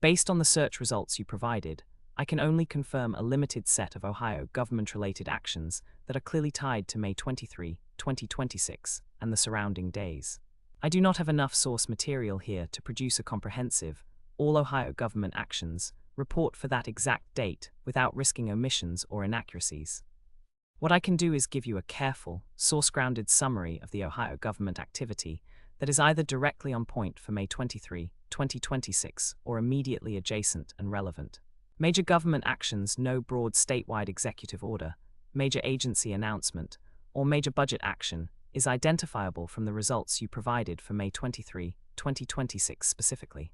Based on the search results you provided, I can only confirm a limited set of Ohio government-related actions that are clearly tied to May 23, 2026, and the surrounding days. I do not have enough source material here to produce a comprehensive, all Ohio government actions report for that exact date without risking omissions or inaccuracies. What I can do is give you a careful, source-grounded summary of the Ohio government activity that is either directly on point for May 23, 2026, or immediately adjacent and relevant. Major government actions: no broad statewide executive order, major agency announcement, or major budget action is identifiable from the results you provided for May 23, 2026 specifically.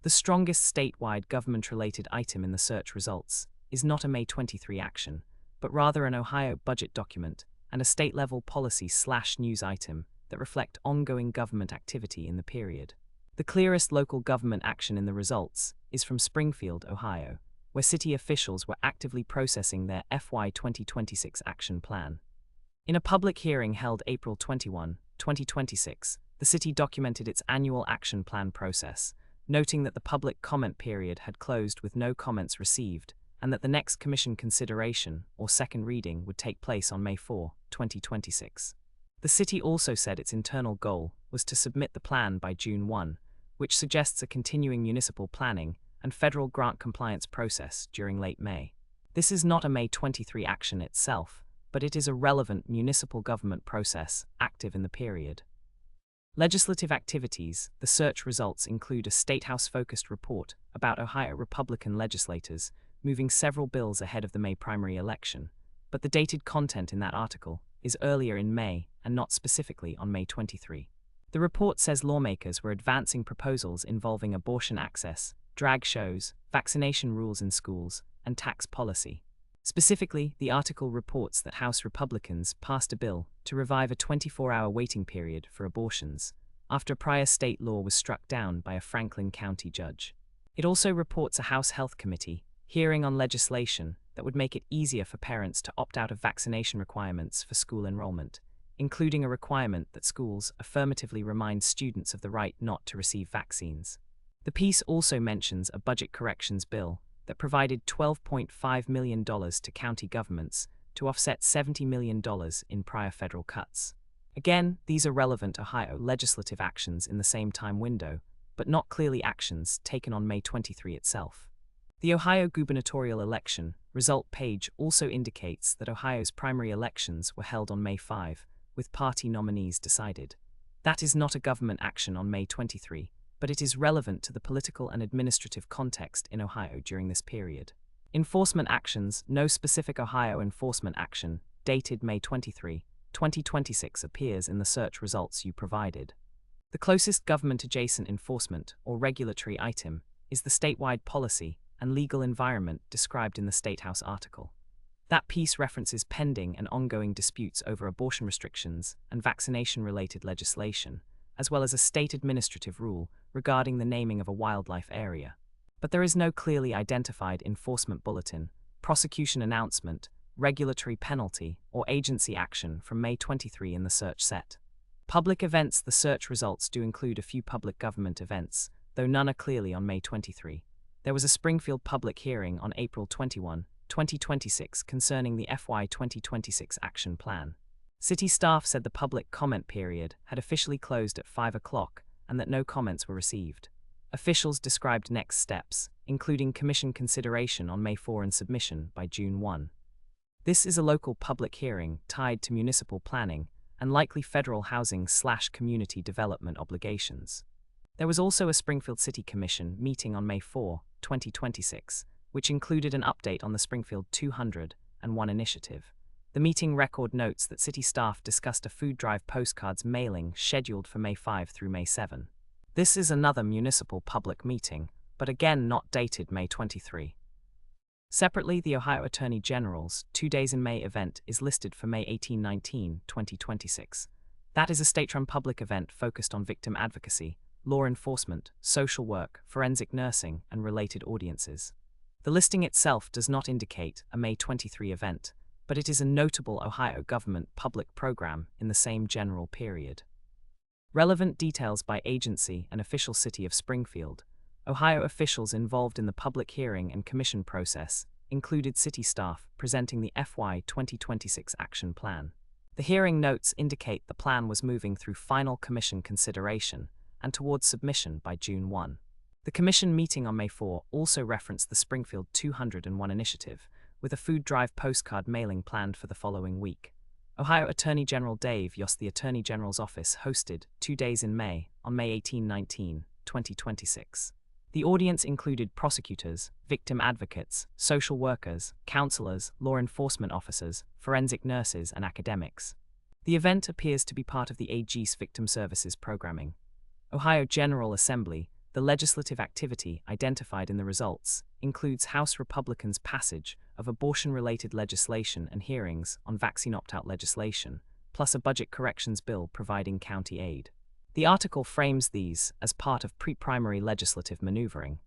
The strongest statewide government-related item in the search results is not a May 23 action, but rather an Ohio budget document and a state-level policy/news item that reflect ongoing government activity in the period. The clearest local government action in the results is from Springfield, Ohio, where city officials were actively processing their FY 2026 action plan. In a public hearing held April 21, 2026, the city documented its annual action plan process, noting that the public comment period had closed with no comments received, and that the next commission consideration, or second reading, would take place on May 4, 2026. The city also said its internal goal was to submit the plan by June 1, which suggests a continuing municipal planning and federal grant compliance process during late May. This is not a May 23 action itself, but it is a relevant municipal government process active in the period. Legislative activities: the search results include a statehouse-focused report about Ohio Republican legislators moving several bills ahead of the May primary election, but the dated content in that article is earlier in May and not specifically on May 23. The report says lawmakers were advancing proposals involving abortion access, drag shows, vaccination rules in schools, and tax policy. Specifically, the article reports that House Republicans passed a bill to revive a 24-hour waiting period for abortions, after a prior state law was struck down by a Franklin County judge. It also reports a House Health Committee hearing on legislation that would make it easier for parents to opt out of vaccination requirements for school enrollment, including a requirement that schools affirmatively remind students of the right not to receive vaccines. The piece also mentions a budget corrections bill that provided $12.5 million to county governments to offset $70 million in prior federal cuts. Again, these are relevant Ohio legislative actions in the same time window, but not clearly actions taken on May 23 itself. The Ohio gubernatorial election result page also indicates that Ohio's primary elections were held on May 5, with party nominees decided. That is not a government action on May 23, but it is relevant to the political and administrative context in Ohio during this period. Enforcement actions: no specific Ohio enforcement action, dated May 23, 2026 appears in the search results you provided. The closest government-adjacent enforcement or regulatory item is the statewide policy and legal environment described in the State House article. That piece references pending and ongoing disputes over abortion restrictions and vaccination-related legislation, as well as a state administrative rule regarding the naming of a wildlife area. But there is no clearly identified enforcement bulletin, prosecution announcement, regulatory penalty, or agency action from May 23 in the search set. Public events: the search results do include a few public government events, though none are clearly on May 23. There was a Springfield public hearing on April 21, 2026 concerning the FY 2026 action plan. City staff said the public comment period had officially closed at 5 o'clock and that no comments were received. Officials described next steps, including commission consideration on May 4 and submission by June 1. This is a local public hearing tied to municipal planning and likely federal housing/community development obligations. There was also a Springfield City Commission meeting on May 4, 2026, which included an update on the Springfield 201 initiative. The meeting record notes that city staff discussed a food drive postcards mailing scheduled for May 5 through May 7. This is another municipal public meeting, but again not dated May 23. Separately, the Ohio Attorney General's 2 Days in May event is listed for May 18-19, 2026. That is a state-run public event focused on victim advocacy, law enforcement, social work, forensic nursing, and related audiences. The listing itself does not indicate a May 23 event, but it is a notable Ohio government public program in the same general period. Relevant details by agency and official: City of Springfield, Ohio officials involved in the public hearing and commission process included city staff presenting the FY 2026 action plan. The hearing notes indicate the plan was moving through final commission consideration and towards submission by June 1. The commission meeting on May 4 also referenced the Springfield 201 initiative, with a food drive postcard mailing planned for the following week. Ohio Attorney General Dave Yost, the Attorney General's office, hosted 2 days in May, on May 18-19, 2026. The audience included prosecutors, victim advocates, social workers, counselors, law enforcement officers, forensic nurses, and academics. The event appears to be part of the AG's Victim Services programming. Ohio General Assembly, the legislative activity identified in the results, includes House Republicans' passage of abortion-related legislation and hearings on vaccine opt-out legislation, plus a budget corrections bill providing county aid. The article frames these as part of pre-primary legislative maneuvering.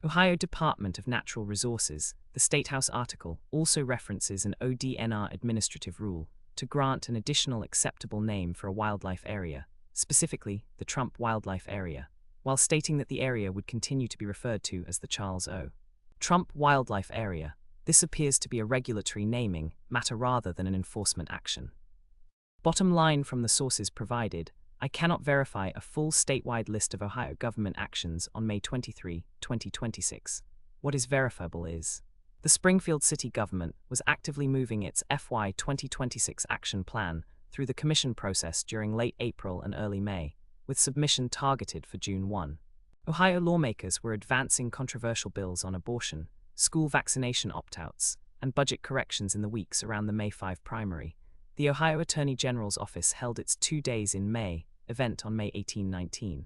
Ohio Department of Natural Resources, the State House article, also references an ODNR administrative rule to grant an additional acceptable name for a wildlife area, specifically the Trump Wildlife Area, while stating that the area would continue to be referred to as the Charles O. Trump Wildlife Area. This appears to be a regulatory naming matter rather than an enforcement action. Bottom line from the sources provided, I cannot verify a full statewide list of Ohio government actions on May 23, 2026. What is verifiable is the Springfield city government was actively moving its FY 2026 action plan through the commission process during late April and early May, with submission targeted for June 1. Ohio lawmakers were advancing controversial bills on abortion, school vaccination opt-outs, and budget corrections in the weeks around the May 5 primary. The Ohio Attorney General's office held its 2 days in May event on May 18-19.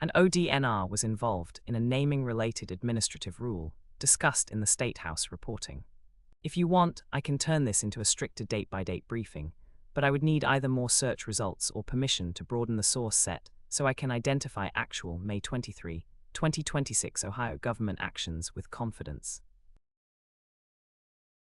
An ODNR was involved in a naming-related administrative rule discussed in the State House reporting. If you want, I can turn this into a stricter date-by-date briefing, but I would need either more search results or permission to broaden the source set so I can identify actual May 23, 2026 Ohio government actions with confidence.